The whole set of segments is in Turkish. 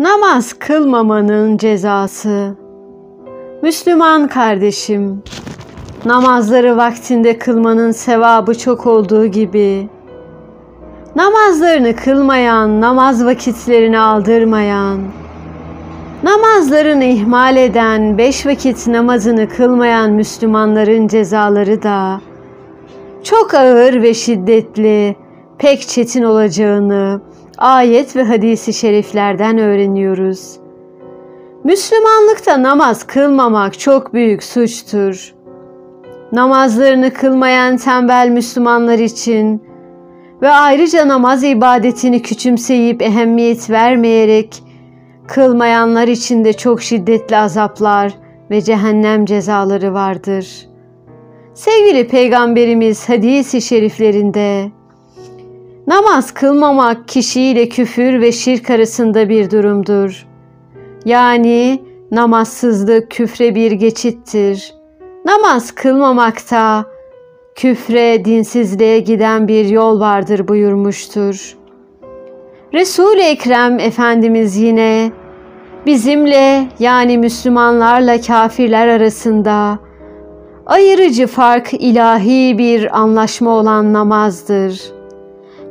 Namaz kılmamanın cezası. Müslüman kardeşim, namazları vaktinde kılmanın sevabı çok olduğu gibi, namazlarını kılmayan, namaz vakitlerini aldırmayan, namazlarını ihmal eden, 5 vakit namazını kılmayan Müslümanların cezaları da çok ağır ve şiddetli, pek çetin olacağını ayet ve hadis-i şeriflerden öğreniyoruz. Müslümanlıkta namaz kılmamak çok büyük suçtur. Namazlarını kılmayan tembel Müslümanlar için ve ayrıca namaz ibadetini küçümseyip ehemmiyet vermeyerek kılmayanlar için de çok şiddetli azaplar ve cehennem cezaları vardır. Sevgili Peygamberimiz hadis-i şeriflerinde, namaz kılmamak kişiyle küfür ve şirk arasında bir durumdur. Yani namazsızlık küfre bir geçittir. Namaz kılmamakta küfre, dinsizliğe giden bir yol vardır buyurmuştur. Resul-i Ekrem Efendimiz yine bizimle yani Müslümanlarla kafirler arasında ayırıcı fark ilahi bir anlaşma olan namazdır.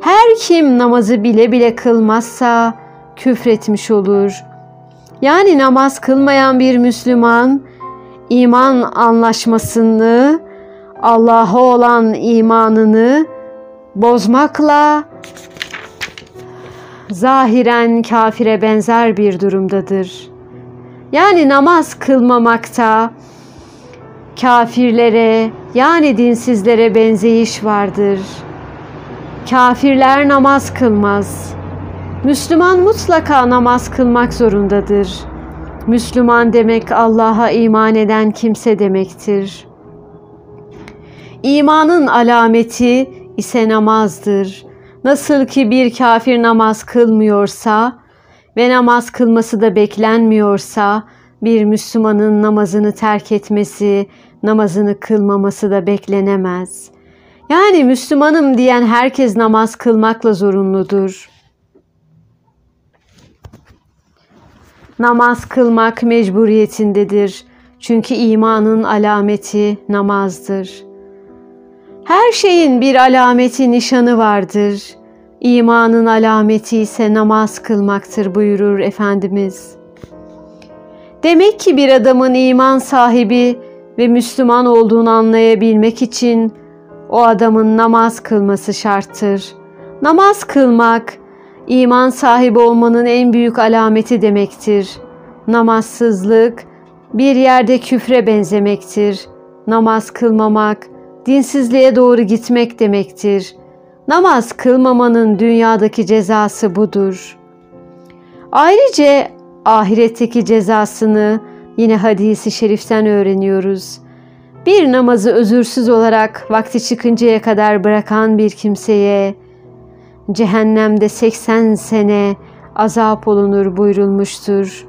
Her kim namazı bile bile kılmazsa küfretmiş olur. Yani namaz kılmayan bir Müslüman iman anlaşmasını, Allah'a olan imanını bozmakla zahiren kafire benzer bir durumdadır. Yani namaz kılmamakta kafirlere yani dinsizlere benzeyiş vardır. Kafirler namaz kılmaz. Müslüman mutlaka namaz kılmak zorundadır. Müslüman demek Allah'a iman eden kimse demektir. İmanın alameti ise namazdır. Nasıl ki bir kafir namaz kılmıyorsa ve namaz kılması da beklenmiyorsa, bir Müslümanın namazını terk etmesi, namazını kılmaması da beklenemez. Yani Müslümanım diyen herkes namaz kılmakla zorunludur. Namaz kılmak mecburiyetindedir. Çünkü imanın alameti namazdır. Her şeyin bir alameti, nişanı vardır. İmanın alameti ise namaz kılmaktır buyurur Efendimiz. Demek ki bir adamın iman sahibi ve Müslüman olduğunu anlayabilmek için o adamın namaz kılması şarttır. Namaz kılmak, iman sahibi olmanın en büyük alameti demektir. Namazsızlık, bir yerde küfre benzemektir. Namaz kılmamak, dinsizliğe doğru gitmek demektir. Namaz kılmamanın dünyadaki cezası budur. Ayrıca ahiretteki cezasını yine hadis-i şeriften öğreniyoruz. Bir namazı özürsüz olarak vakti çıkıncaya kadar bırakan bir kimseye cehennemde 80 sene azap olunur buyurulmuştur.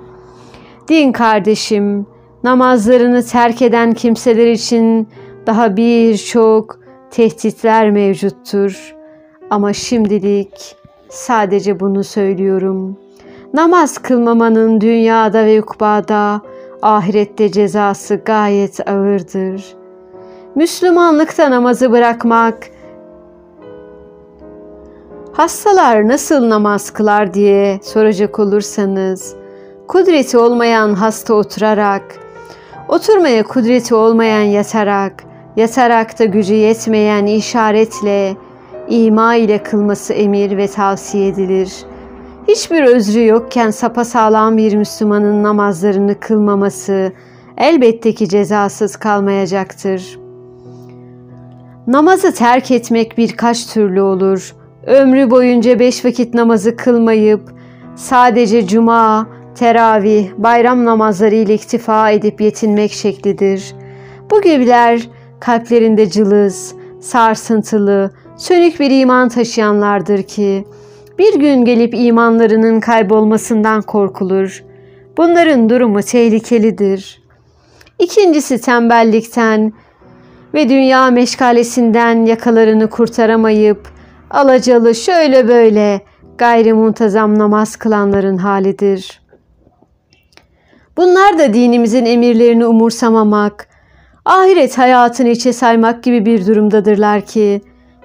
Din kardeşim, namazlarını terk eden kimseler için daha birçok tehditler mevcuttur. Ama şimdilik sadece bunu söylüyorum. Namaz kılmamanın dünyada ve ukbada, ahirette cezası gayet ağırdır. Müslümanlıkta namazı bırakmak, hastalar nasıl namaz kılar diye soracak olursanız, kudreti olmayan hasta oturarak, oturmaya kudreti olmayan yatarak, yatarak da gücü yetmeyen işaretle, ima ile kılması emir ve tavsiye edilir. Hiçbir özrü yokken sapasağlam bir Müslümanın namazlarını kılmaması elbette ki cezasız kalmayacaktır. Namazı terk etmek birkaç türlü olur. Ömrü boyunca 5 vakit namazı kılmayıp sadece cuma, teravih, bayram namazları ile iktifa edip yetinmek şeklidir. Bu gibiler kalplerinde cılız, sarsıntılı, sönük bir iman taşıyanlardır ki bir gün gelip imanlarının kaybolmasından korkulur. Bunların durumu tehlikelidir. İkincisi tembellikten ve dünya meşgalesinden yakalarını kurtaramayıp alacalı şöyle böyle gayrimuntazam namaz kılanların halidir. Bunlar da dinimizin emirlerini umursamamak, ahiret hayatını içe saymak gibi bir durumdadırlar ki,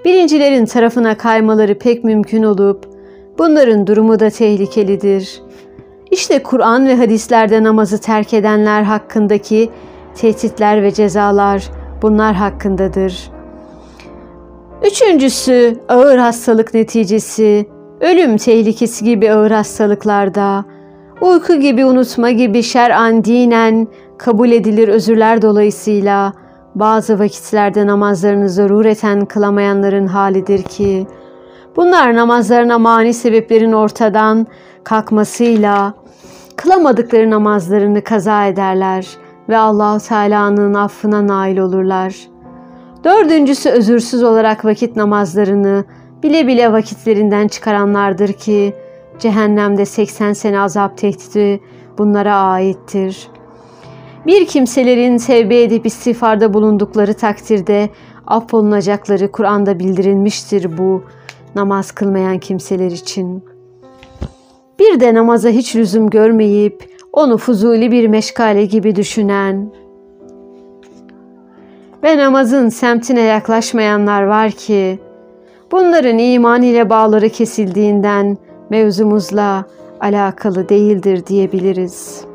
birincilerin tarafına kaymaları pek mümkün olup, bunların durumu da tehlikelidir. İşte Kur'an ve hadislerde namazı terk edenler hakkındaki tehditler ve cezalar bunlar hakkındadır. Üçüncüsü, ağır hastalık neticesi, ölüm tehlikesi gibi ağır hastalıklarda, uyku gibi, unutma gibi şer'an dinen kabul edilir özürler dolayısıyla bazı vakitlerde namazlarını zarureten kılamayanların halidir ki, bunlar namazlarına mani sebeplerin ortadan kalkmasıyla kılamadıkları namazlarını kaza ederler ve Allah-u Teala'nın affına nail olurlar. Dördüncüsü, özürsüz olarak vakit namazlarını bile bile vakitlerinden çıkaranlardır ki, cehennemde 80 sene azap tehdidi bunlara aittir. Bir kimselerin tevbe edip istiğfarda bulundukları takdirde affolunacakları Kur'an'da bildirilmiştir bu namaz kılmayan kimseler için. Bir de namaza hiç lüzum görmeyip onu fuzuli bir meşgale gibi düşünen ve namazın semtine yaklaşmayanlar var ki, bunların iman ile bağları kesildiğinden mevzumuzla alakalı değildir diyebiliriz.